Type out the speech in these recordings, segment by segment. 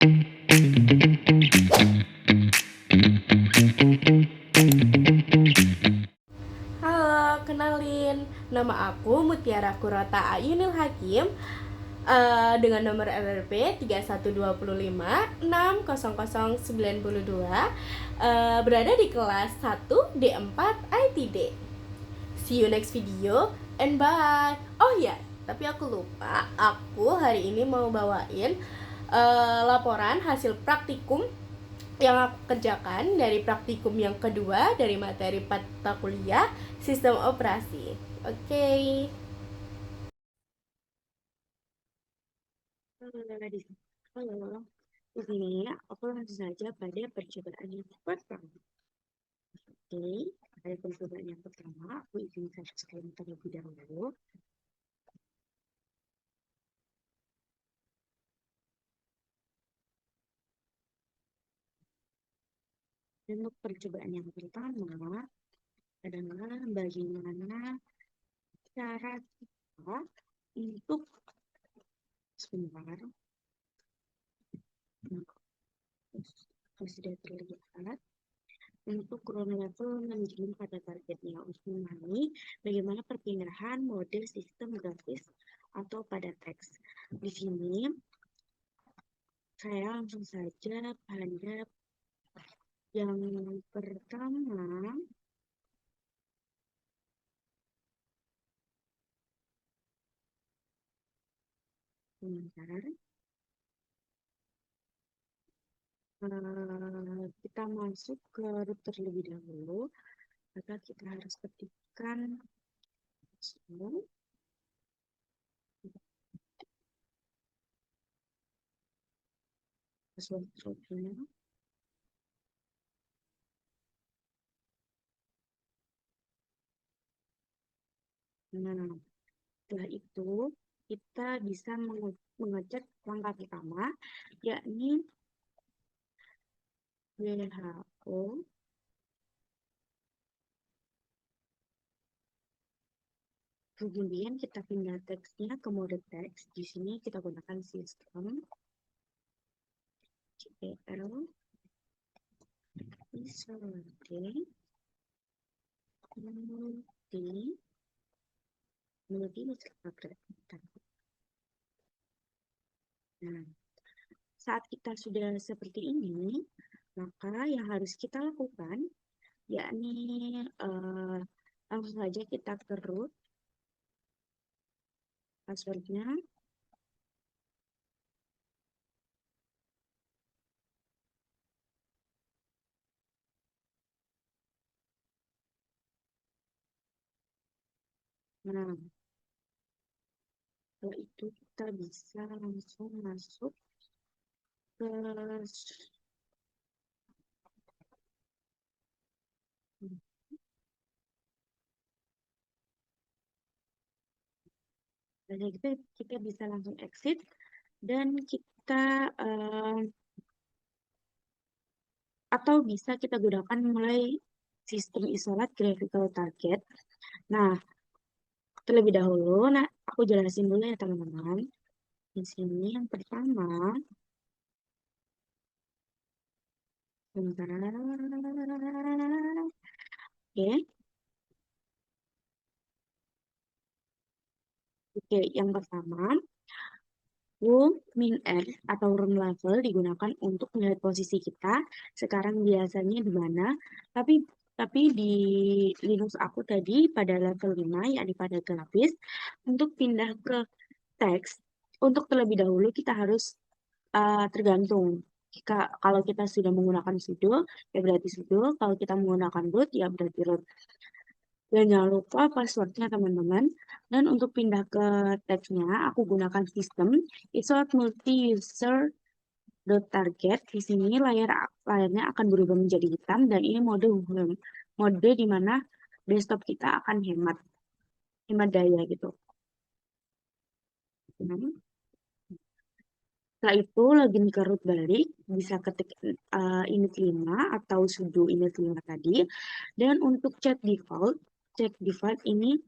Halo, kenalin. Nama aku Mutiara Kurota Ayunil Hakim dengan nomor LRP 3125600092 berada di kelas 1 D4 ITD. See you next video and bye. Oh ya, tapi aku lupa. Aku hari ini mau bawain laporan hasil praktikum yang aku kerjakan dari praktikum yang kedua dari materi mata kuliah sistem operasi. Oke. Halo, di sini aku langsung saja pada percobaan yang pertama. Oke, pada percobaan yang pertama, aku ingin share screen terlebih dahulu. Dan untuk percobaan yang pertama adalah bagaimana cara kita untuk sebentar. Kalau sudah terlihat, untuk ground level manajemen pada targetnya untuk memahami bagaimana perpindahan mode sistem grafis atau pada teks. Di sini saya langsung saja pada yang pertama. Bentar. Kita masuk ke root terlebih dahulu, maka kita harus ketikkan password rootnya. Nah, setelah itu kita bisa mengecek langkah pertama, yakni WHO. Kemudian kita pindah teksnya ke mode teks. Di sini kita gunakan sistem CPL isolate multi. Nah, saat kita sudah seperti ini, maka yang harus kita lakukan yakni langsung saja kita ke root passwordnya. Nah, setelah itu kita bisa langsung masuk ke kita bisa langsung exit dan kita atau bisa kita gunakan mulai sistem isolat graphical target. Nah, terlebih dahulu, aku jelasin dulu ya teman-teman. Di sini yang pertama, bentar. Oke, yang pertama, room min r atau room level digunakan untuk melihat posisi kita sekarang biasanya di mana. Tapi di Linux aku tadi pada level 5, yakni pada grafis. Untuk pindah ke teks, untuk terlebih dahulu kita harus tergantung. Kalau kita sudah menggunakan sudo, ya berarti sudo. Kalau kita menggunakan root, ya berarti root. Dan jangan lupa passwordnya teman-teman. Dan untuk pindah ke teksnya, aku gunakan sistem isolate multi-user target. Di sini layarnya akan berubah menjadi hitam dan ini mode di mana desktop kita akan hemat daya gitu. Setelah itu login ke root balik, bisa ketik init 5 atau sudo init 5 tadi. Dan untuk check default ini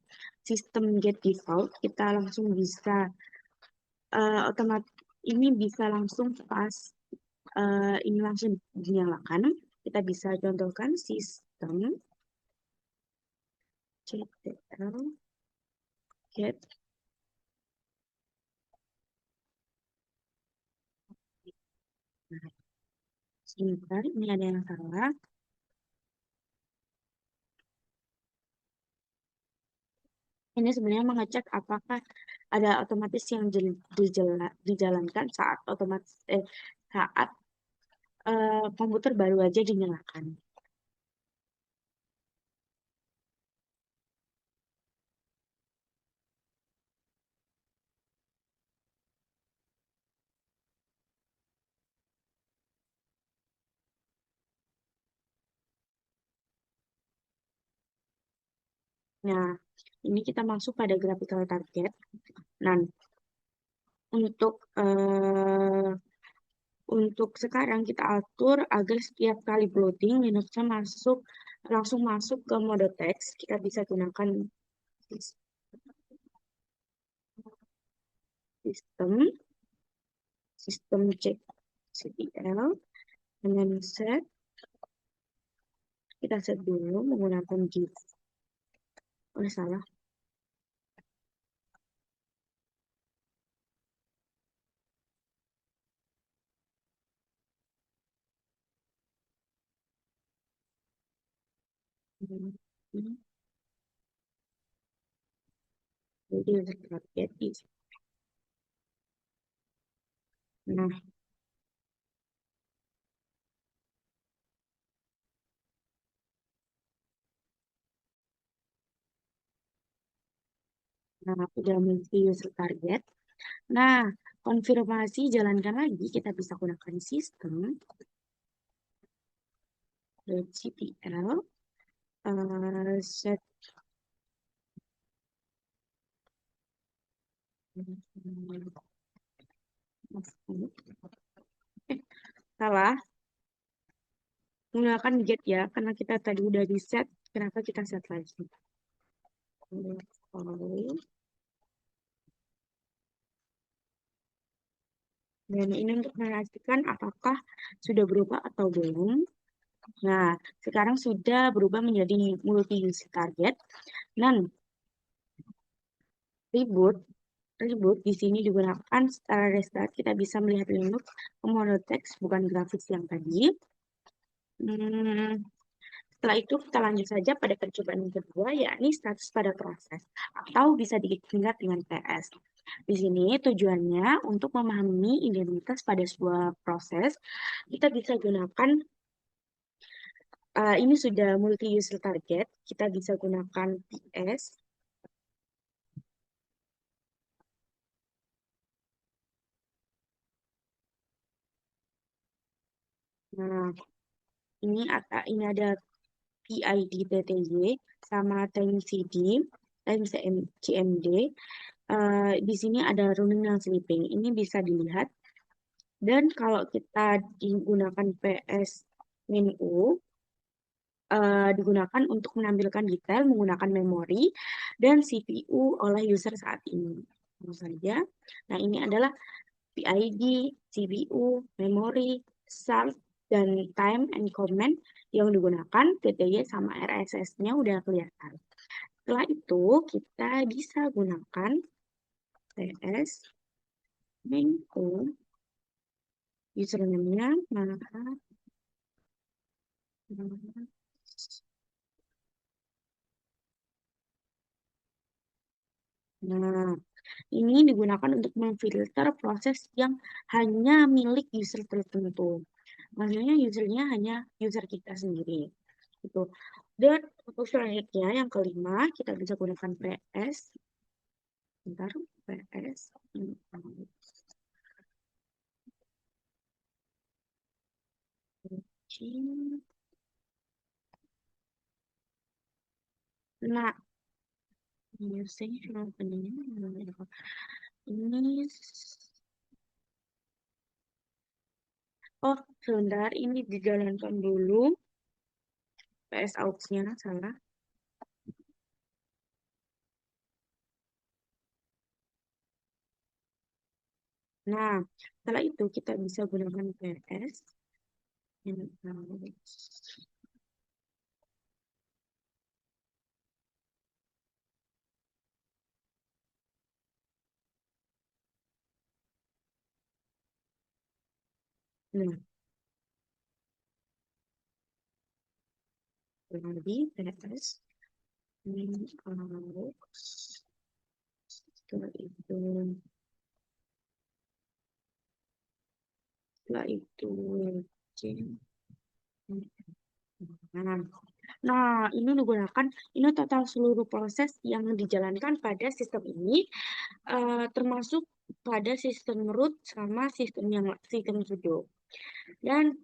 sistem get default, kita langsung bisa otomatis ini bisa langsung pas ini langsung dinyalakan. Kita bisa contohkan sistem ctl get. Nah, sebentar, ini ada yang salah. Ini sebenarnya mengecek apakah ada otomatis yang dijalankan saat saat komputer baru aja dinyalakan. Nah, ini kita masuk pada graphical target. Nah, untuk untuk sekarang kita atur agar setiap kali bloating Linux-nya langsung masuk ke mode teks. Kita bisa gunakan sistem sistem cek ctl dengan kita set dulu menggunakan git. Oh, salah. Ini jadi target is. Nah, udah multi user target. Nah, konfirmasi jalankan lagi, kita bisa gunakan sistem .ctl set salah, menggunakan get ya, karena kita tadi udah di set, kenapa kita set lagi? Dan ini untuk memastikan apakah sudah berubah atau belum. Nah, sekarang sudah berubah menjadi multi-use target. Dan reboot di sini digunakan setelah restart. Kita bisa melihat Linux ke mode teks, bukan grafis yang tadi. Setelah itu kita lanjut saja pada percobaan yang kedua, yakni status pada proses, atau bisa disingkat dengan PS. Di sini tujuannya untuk memahami identitas pada sebuah proses, kita bisa gunakan, ini sudah multi-user target, kita bisa gunakan PS. Nah, ini ada PID TTY sama timecd, timecmd. Di sini ada running dan sleeping. Ini bisa dilihat. Dan kalau kita digunakan PS min U, digunakan untuk menampilkan detail menggunakan memori dan CPU oleh user saat ini. Tentu saja. Nah, ini adalah PID, CPU, memori, start, dan time and command yang digunakan, TTY sama RSS-nya udah kelihatan. Setelah itu, kita bisa gunakan PS menu username-nya, maka nah, ini digunakan untuk memfilter proses yang hanya milik user tertentu. Maksudnya usernya hanya user kita sendiri. Gitu. Dan untuk selanjutnya yang kelima, kita bisa gunakan PS. Bentar, PS. Nah, using ini. Oh, sebentar, ini dijalankan dulu. PS aux-nya salah. Nah, setelah itu kita bisa gunakan PS. Nah, lagi PS. Setelah itu, setelah itu, Nah, ini digunakan, ini total seluruh proses yang dijalankan pada sistem ini, termasuk pada sistem root sama sistem sudo. Dan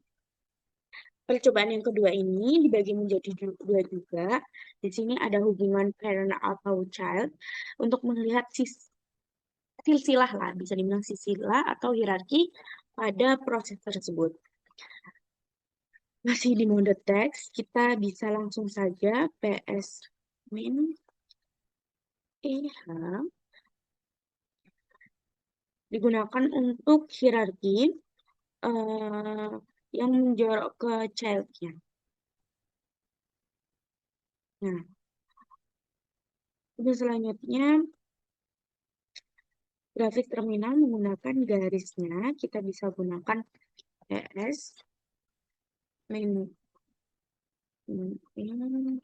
percobaan yang kedua ini dibagi menjadi dua juga. Di sini ada hubungan parent atau child untuk melihat silsilah lah, bisa dibilang silsilah atau hierarki pada proses tersebut. Masih di mode teks, kita bisa langsung saja ps min digunakan untuk hierarki eh, yang menjorok ke child-nya. Nah, untuk selanjutnya grafik terminal menggunakan garisnya, kita bisa gunakan ps min min-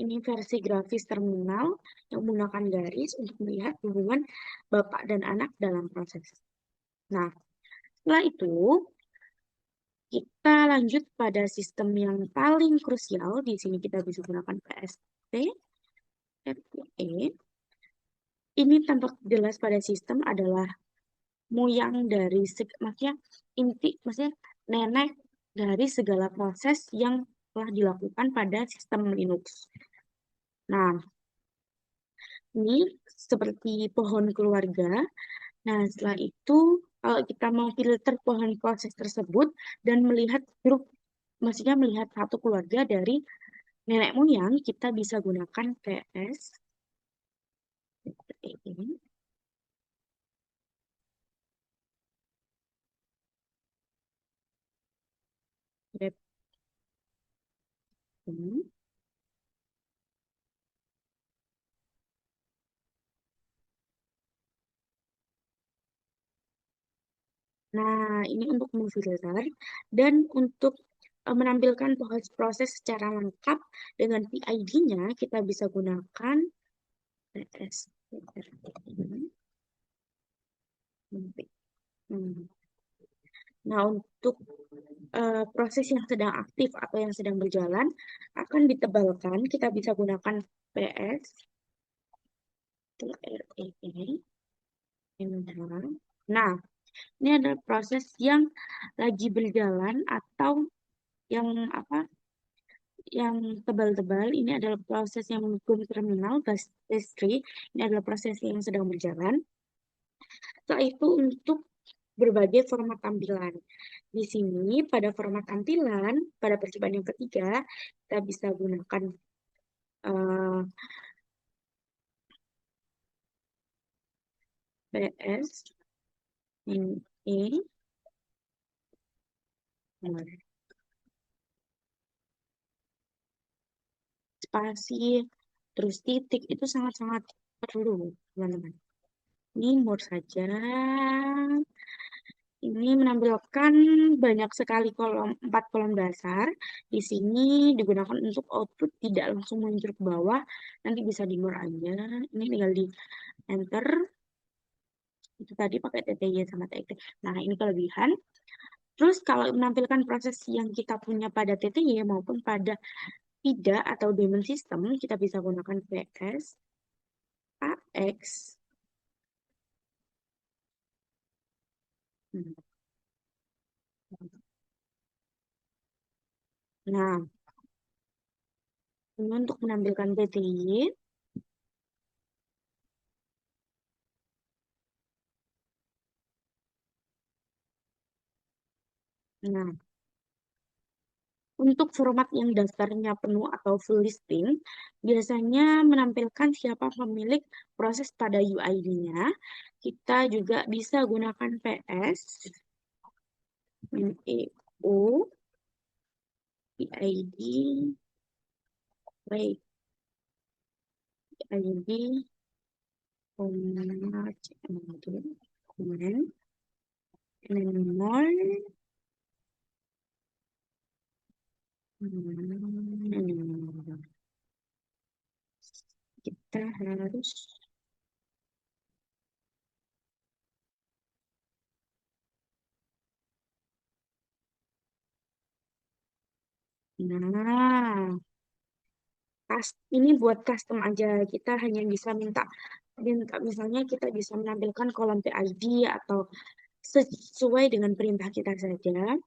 ini versi grafis terminal yang menggunakan garis untuk melihat hubungan bapak dan anak dalam proses. Nah, setelah itu kita lanjut pada sistem yang paling krusial. Di sini kita bisa gunakan PST, RTE. Ini tampak jelas pada sistem adalah moyang dari, maksudnya inti, maksudnya nenek dari segala proses yang telah dilakukan pada sistem Linux. Nah, ini seperti pohon keluarga. Nah, setelah itu, kalau kita mau filter pohon proses tersebut dan melihat grup, maksudnya melihat satu keluarga dari nenek moyang, kita bisa gunakan PS. Ini. Nah, ini untuk memfilter dan untuk menampilkan proses secara lengkap dengan PID-nya, kita bisa gunakan PS. Nah, untuk proses yang sedang aktif atau yang sedang berjalan akan ditebalkan. Kita bisa gunakan PS, RE, Nah, ini adalah proses yang lagi berjalan atau yang apa? Yang tebal-tebal. Ini adalah proses yang menghukum terminal base tree. Ini adalah proses yang sedang berjalan. Setelah itu untuk berbagai format tampilan. Di sini pada format tampilan, pada percobaan yang ketiga, kita bisa gunakan PS ini spasi terus titik itu sangat-sangat perlu, teman-teman. Ini more saja. Ini menampilkan banyak sekali kolom, 4 kolom dasar. Di sini digunakan untuk output tidak langsung muncul ke bawah. Nanti bisa di more aja. Ini tinggal di enter. Itu tadi pakai TTY sama TXT. Nah, ini kelebihan. Terus kalau menampilkan proses yang kita punya pada TTY maupun pada tidak atau daemon system, kita bisa gunakan PS, AX. Nah, ini untuk menampilkan TTY. Nah, Untuk format yang daftarnya penuh atau full listing, biasanya menampilkan siapa pemilik proses pada UID-nya. Kita juga bisa gunakan PS, EO, PID, baik, PID, format, kemudian, nomor, kita harus nah ini buat custom aja, kita hanya bisa minta misalnya kita bisa menampilkan kolom PID atau sesuai dengan perintah kita saja.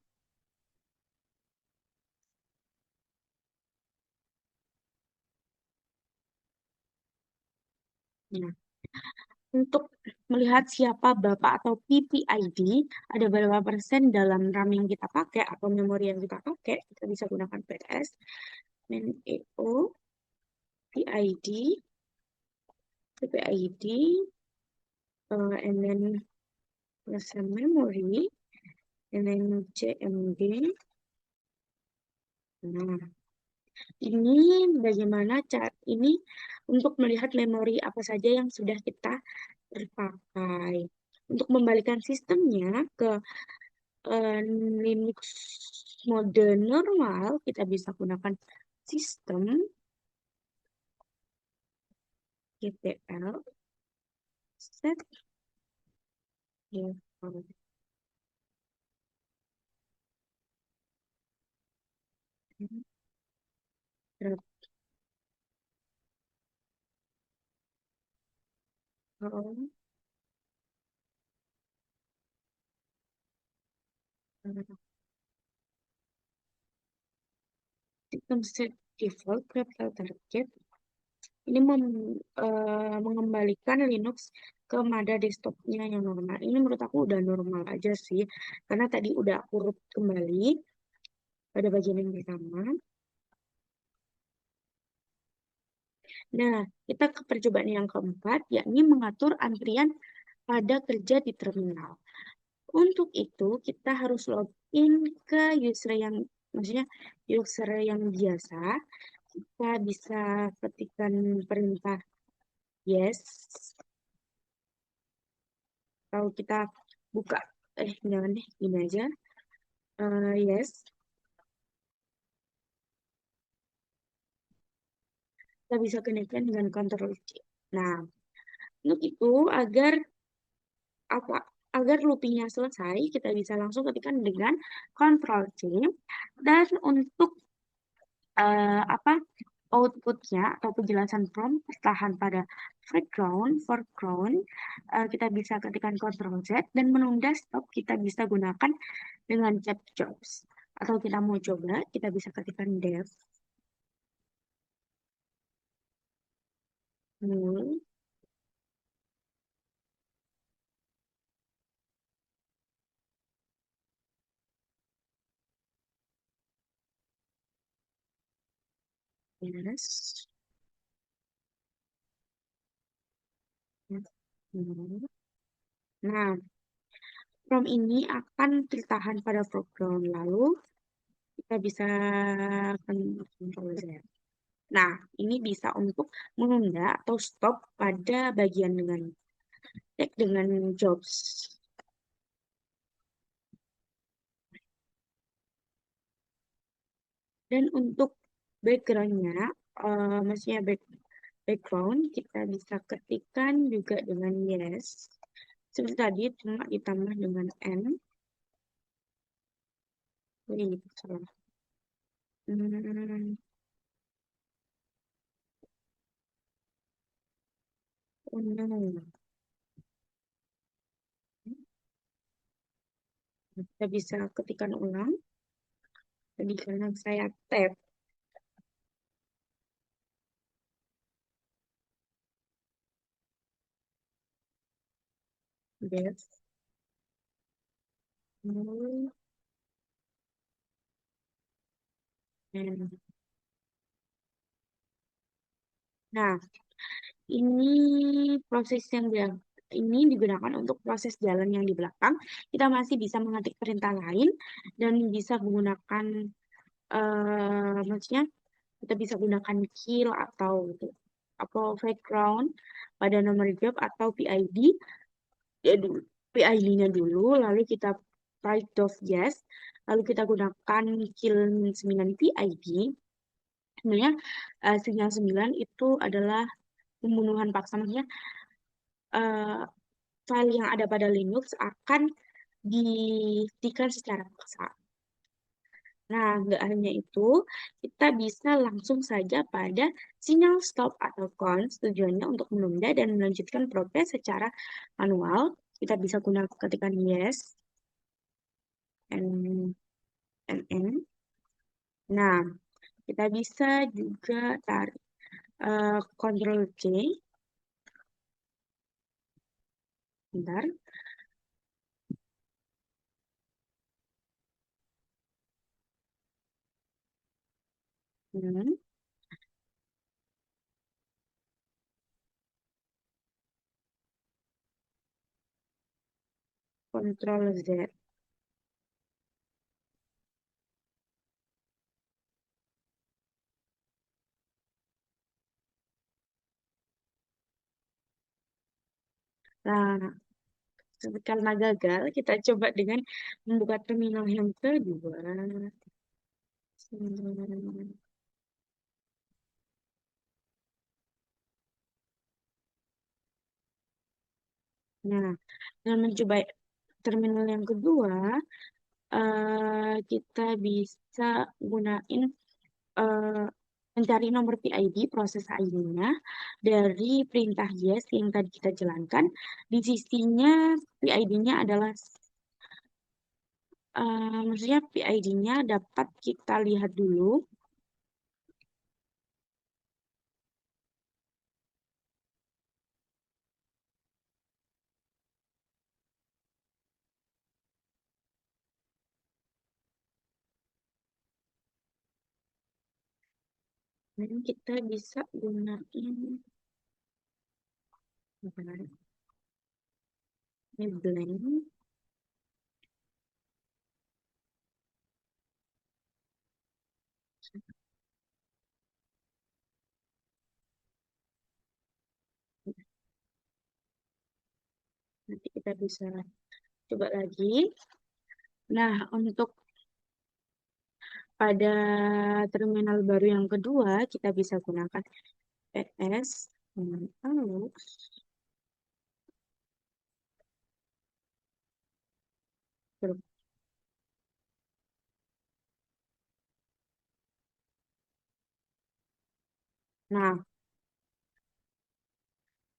Nah, untuk melihat siapa bapak atau PPID, ada berapa persen dalam RAM yang kita pakai atau memori yang kita pakai, kita bisa gunakan PS, EO, PID, PPID, and then some memory, and then CMD. Nah, ini bagaimana cara ini untuk melihat memori apa saja yang sudah kita terpakai. Untuk membalikan sistemnya ke Linux mode normal, kita bisa gunakan sistem GTL set default. Sistem set default capital target ini mengembalikan Linux ke mode desktopnya yang normal. Ini menurut aku udah normal aja sih, karena tadi udah aku root kembali pada bagian yang pertama. Nah, kita ke percobaan yang keempat, yakni mengatur antrian pada kerja di terminal. Untuk itu, kita harus login ke maksudnya user yang biasa. Kita bisa ketikkan perintah yes, atau kita buka, jangan deh, ini aja, yes. Kita bisa connect dengan Ctrl C. Nah, untuk itu agar loopingnya selesai, kita bisa langsung ketikkan dengan Ctrl C. Dan untuk outputnya atau penjelasan prompt tahan pada foreground, kita bisa ketikkan Ctrl Z, dan menunda stop kita bisa gunakan dengan tab jobs. Atau kita mau coba, kita bisa ketikkan dev null. Yes. Nah, prompt ini akan tertahan pada foreground, lalu kita bisa Ctrl Z. Nah, ini bisa untuk menunda atau stop pada bagian dengan jobs. Dan untuk backgroundnya, maksudnya background, kita bisa ketikkan juga dengan yes. Seperti tadi, cuma ditambah dengan n. Ini salah. Oh no. Kita bisa ketikkan ulang. Jadi karena saya tap. Yes. Nah, ini proses yang ini digunakan untuk proses jalan yang di belakang. Kita masih bisa mengetik perintah lain dan bisa menggunakan, maksudnya kita bisa gunakan kill atau background pada nomor job atau PID. Ya, PID-nya dulu, lalu kita type dot yes, lalu kita gunakan kill 9 PID. Sebenarnya sinyal 9 itu adalah pembunuhan paksa, maksudnya eh, file yang ada pada Linux akan dihentikan secara paksa. Nah, nggak hanya itu, kita bisa langsung saja pada sinyal stop atau cons, tujuannya untuk menunda dan melanjutkan progres secara manual. Kita bisa gunakan ketikkan yes and N. Nah, kita bisa juga tarik Ctrl C, bentar. Hmm, Ctrl Z. Nah, karena gagal, kita coba dengan membuka terminal yang kedua. Nah, dengan mencoba terminal yang kedua, kita bisa gunain eh, mencari nomor PID, proses ID-nya, dari perintah yes yang tadi kita jalankan. Di sisinya PID-nya adalah, maksudnya PID-nya dapat kita lihat dulu. Dan kita bisa gunain, bentar, ini blank. Nanti kita bisa coba lagi. Nah, untuk pada terminal baru yang kedua, kita bisa gunakan PS. Lalu, nah,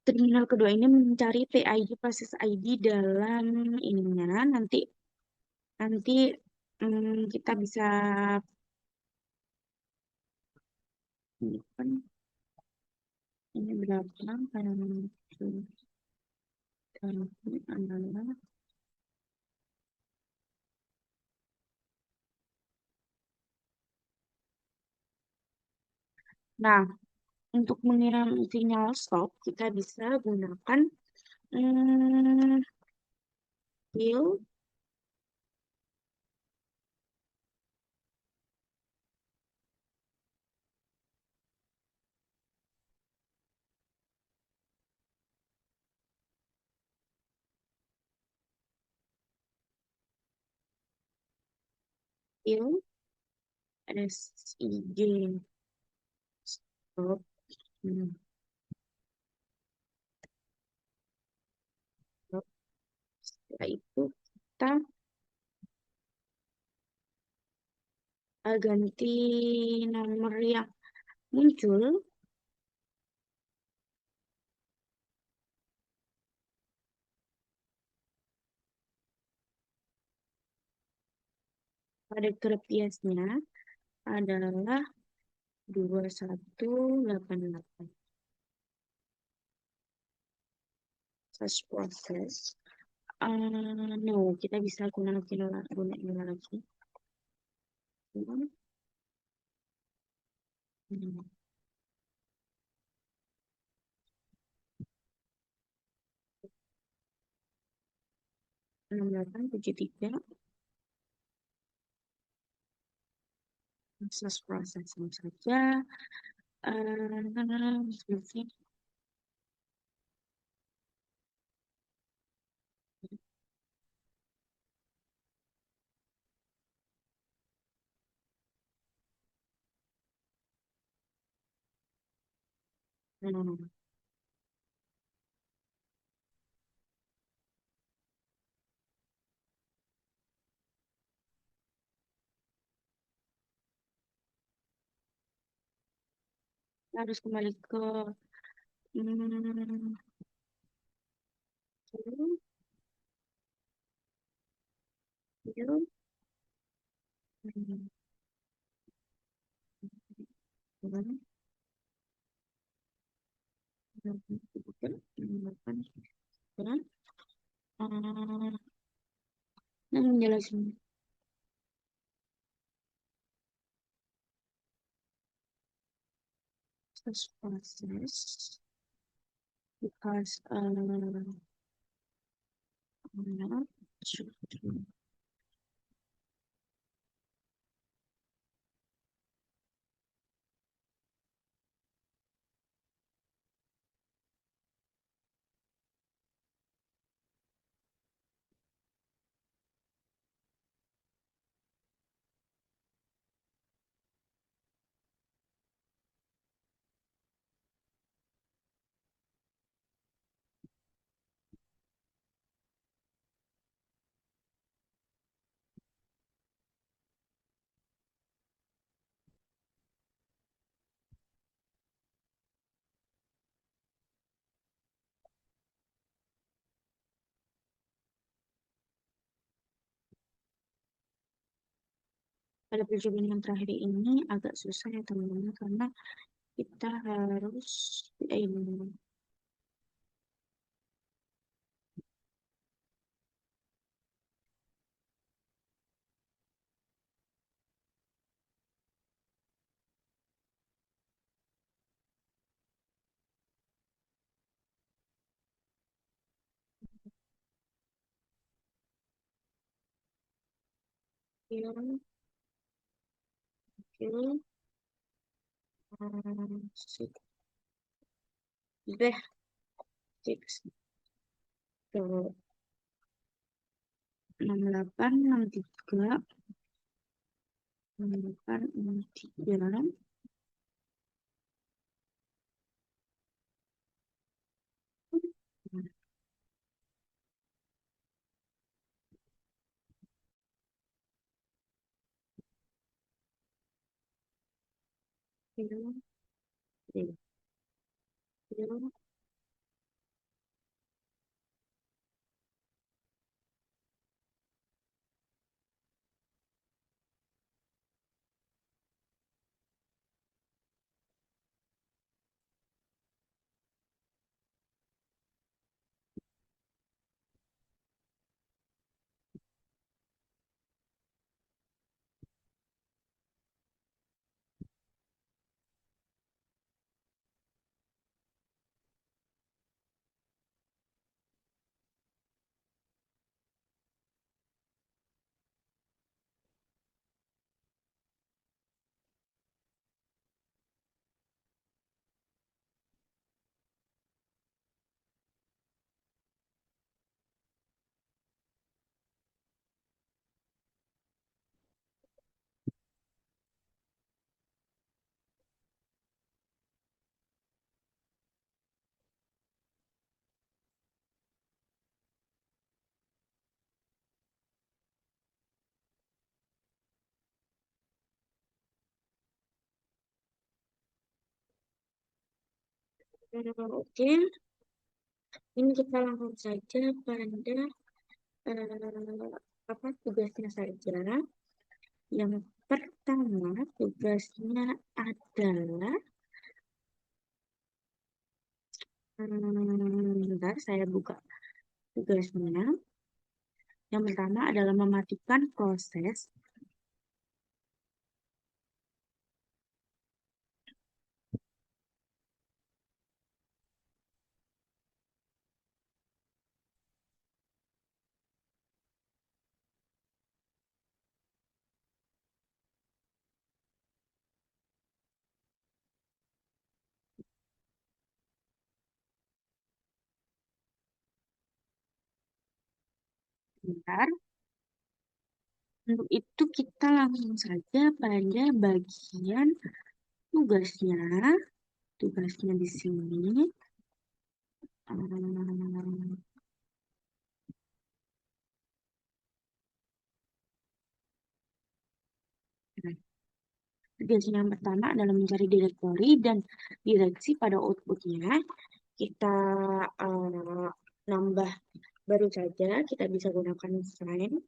terminal kedua ini mencari PID, proses ID dalam ininya. Nanti nanti kita bisa, ini kan ini berapa karena ini adalah, nah, untuk mengirim sinyal stop kita bisa gunakan hmm, kill kill SIG stop. Hmm, stop. Setelah itu kita ganti nomor yang muncul pada grup yes-nya adalah 2188. Search process. No, kita bisa gunain lagi. 6873 proses processing saja. Seperti harus kembali ke hmm, dulu, dulu, hmm, dulu, nah, menjelaskan this process because not children. Pada percobaan yang terakhir ini agak susah ya teman-teman karena kita harus ini kill, kill, six, deh, six, tuh, 68, 63, 68, 63, kill, kill, kill, oke. Ini kita langsung saja pada apa tugasnya saja. Yang pertama tugasnya adalah bentar saya buka tugasnya. Yang pertama adalah mematikan proses Bentar. Untuk itu kita langsung saja pada bagian tugasnya. Tugasnya di sini. Hmm, Tugas yang pertama adalah mencari direktori dan direksi pada outputnya. Kita eh, nambah baru saja, kita bisa gunakan find.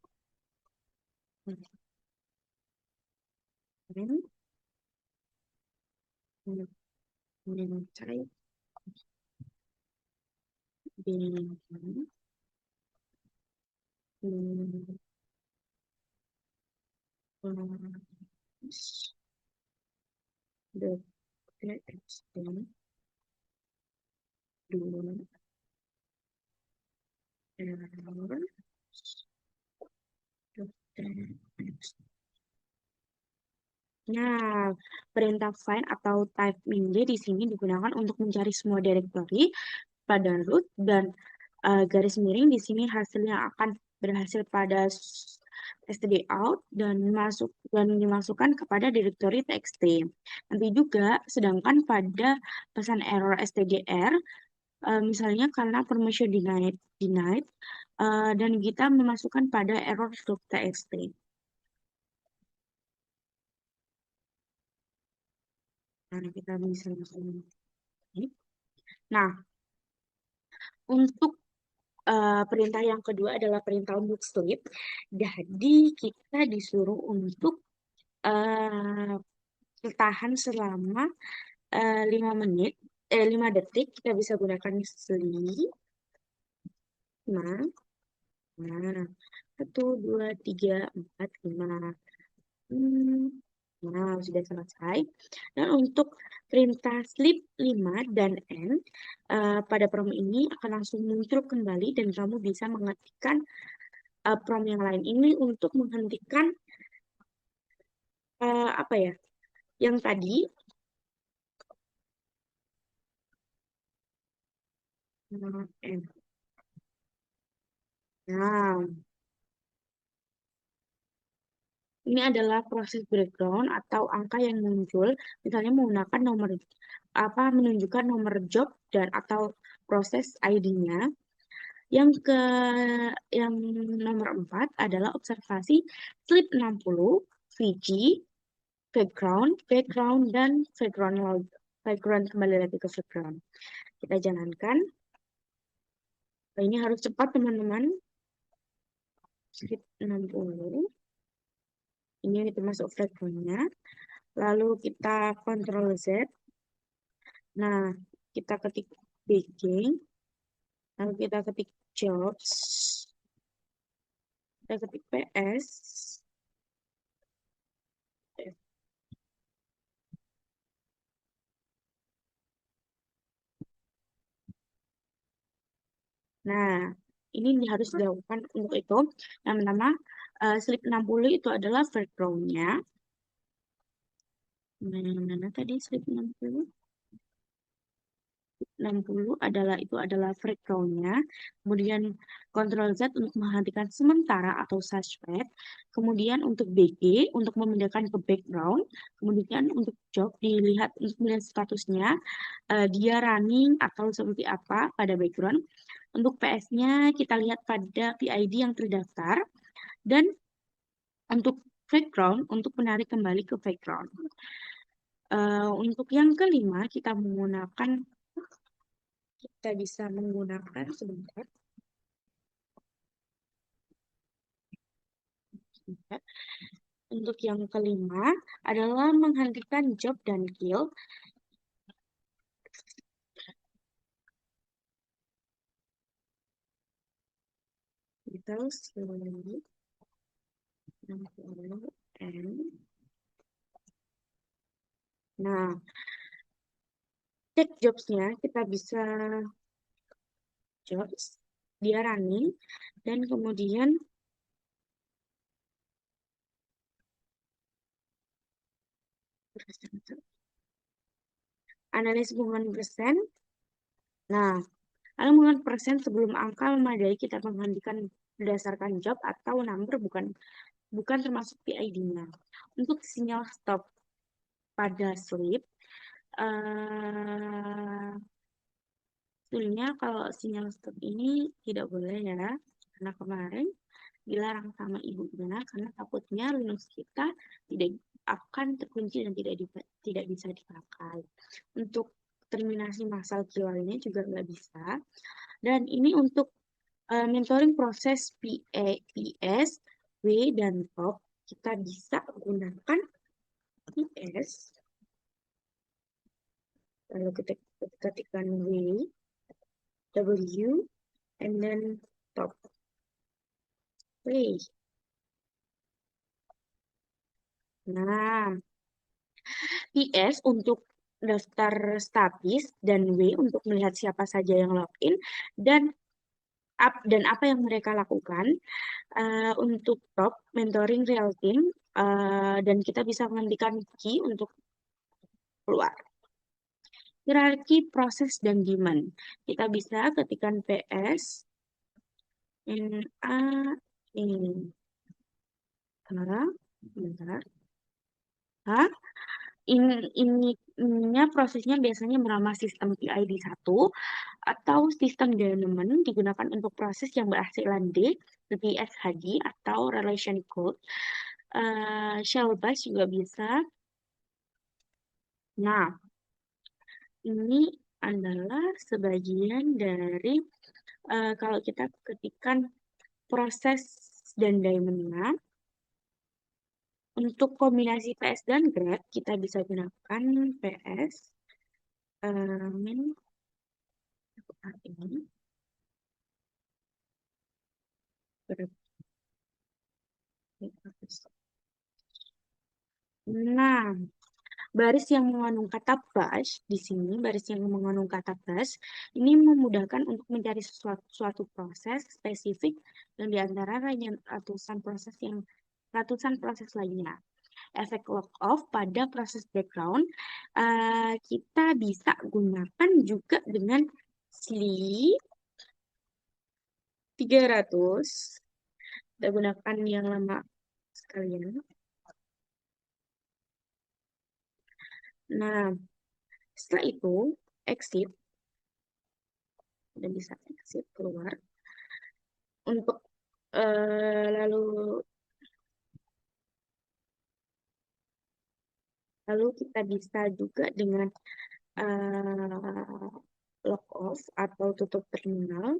Kemudian cari bingung. The text dulu error text. Nah, perintah find atau type min di sini digunakan untuk mencari semua directory pada root dan garis miring di sini hasilnya akan berhasil pada stdout dan dimasukkan kepada directory txt. Nanti juga sedangkan pada pesan error stdr misalnya karena permission denied dan kita memasukkan pada error.txt. Nah, kita bisa langsung. Nah, untuk perintah yang kedua adalah perintah untuk sleep. Jadi kita disuruh untuk bertahan selama 5 menit, 5 detik. Kita bisa gunakan sleep. Nah, 1, 2, 3, 4, 5. Nah, sudah selesai. Dan untuk perintah sleep 5 dan n pada prom ini akan langsung muncul kembali dan kamu bisa mengetikkan prom yang lain ini untuk menghentikan apa ya? Yang tadi n. Nah, ini adalah proses breakdown atau angka yang muncul, misalnya menggunakan nomor menunjukkan nomor job dan atau proses ID-nya. Yang nomor 4 adalah observasi sleep 60, VG, background dan background kembali lagi ke background. Kita jalankan. Ini harus cepat teman-teman. Sleep 60. Ini termasuk backgroundnya. Lalu kita Ctrl Z. Nah, kita ketik baking. Lalu kita ketik jobs. Kita ketik PS. Nah, ini harus dilakukan untuk itu. Yang pertama, slip 60 itu adalah background-nya. Mana tadi slip 60? 60 adalah background-nya. Kemudian Ctrl Z untuk menghentikan sementara atau suspend. Kemudian untuk BG untuk memindahkan ke background. Kemudian untuk job dilihat untuk melihat statusnya dia running atau seperti apa pada background. Untuk PS-nya kita lihat pada PID yang terdaftar dan untuk background untuk menarik kembali ke background. Untuk yang kelima kita bisa menggunakan sebentar. Untuk yang kelima adalah menghentikan job dan kill. Kita slowly Nah, cek jobsnya kita bisa jobs dia running dan kemudian analis hubungan persen. Nah, lalu hubungan persen sebelum angka memadai kita menghentikan berdasarkan job atau number, bukan termasuk PID-nya. Untuk sinyal stop pada sleep, sebenarnya kalau sinyal stop ini tidak boleh ya, karena kemarin dilarang sama ibunya karena takutnya Linux kita tidak akan terkunci dan tidak bisa dipakai. Untuk terminasi massal key lainnya juga nggak bisa. Dan ini untuk mentoring proses PA, PS, W, dan top, kita bisa gunakan PS. Lalu kita ketikkan W, W, and then top. Play. Nah, PS untuk daftar statis dan W untuk melihat siapa saja yang login dan apa yang mereka lakukan. Untuk top mentoring real team dan kita bisa menghentikan key untuk keluar. Hierarki proses dan demand. Kita bisa ketikkan PS NA ini. Bentar. Ininya prosesnya biasanya bernama sistem PID 1 atau sistem dynamon digunakan untuk proses yang berhasilan D, seperti SHD atau relation code. Shell bus juga bisa. Nah, ini adalah sebagian dari kalau kita ketikkan proses dan diamondnya. Untuk kombinasi PS dan grep, kita bisa gunakan PS min ini grep. Nah, baris yang mengandung kata bash di sini, baris yang mengandung kata bash ini memudahkan untuk mencari suatu proses spesifik yang diantara ratusan proses lainnya. Efek lock off pada proses background kita bisa gunakan juga dengan sleep 300. Kita gunakan yang lama sekalian. Nah, setelah itu exit, udah bisa exit keluar. Untuk lalu kita bisa juga dengan lock off atau tutup terminal.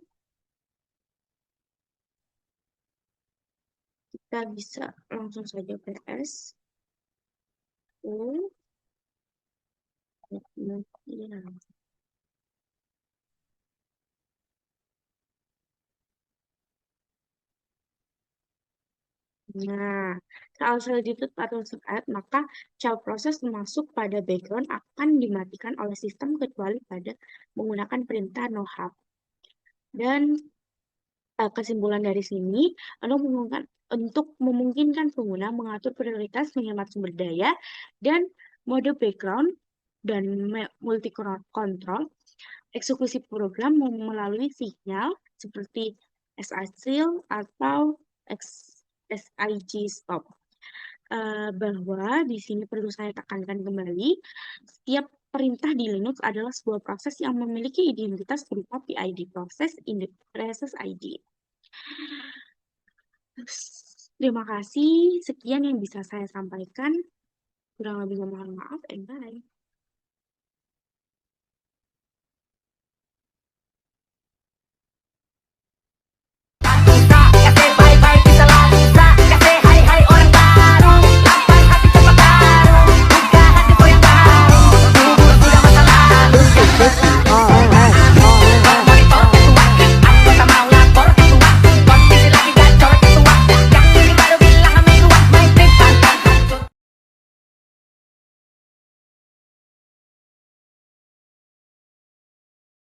Kita bisa langsung saja PS. Nah, kalau selanjutnya atau saat, maka child process masuk pada background akan dimatikan oleh sistem kecuali pada menggunakan perintah no hub. Dan kesimpulan dari sini, untuk memungkinkan pengguna mengatur prioritas, menghemat sumber daya, dan mode background dan multi control, eksekusi program melalui sinyal seperti SICL atau SIG stop. Bahwa di sini perlu saya tekankan kembali, setiap perintah di Linux adalah sebuah proses yang memiliki identitas berupa PID, process ID. Terima kasih, sekian yang bisa saya sampaikan. Kurang lebih mohon maaf, and bye.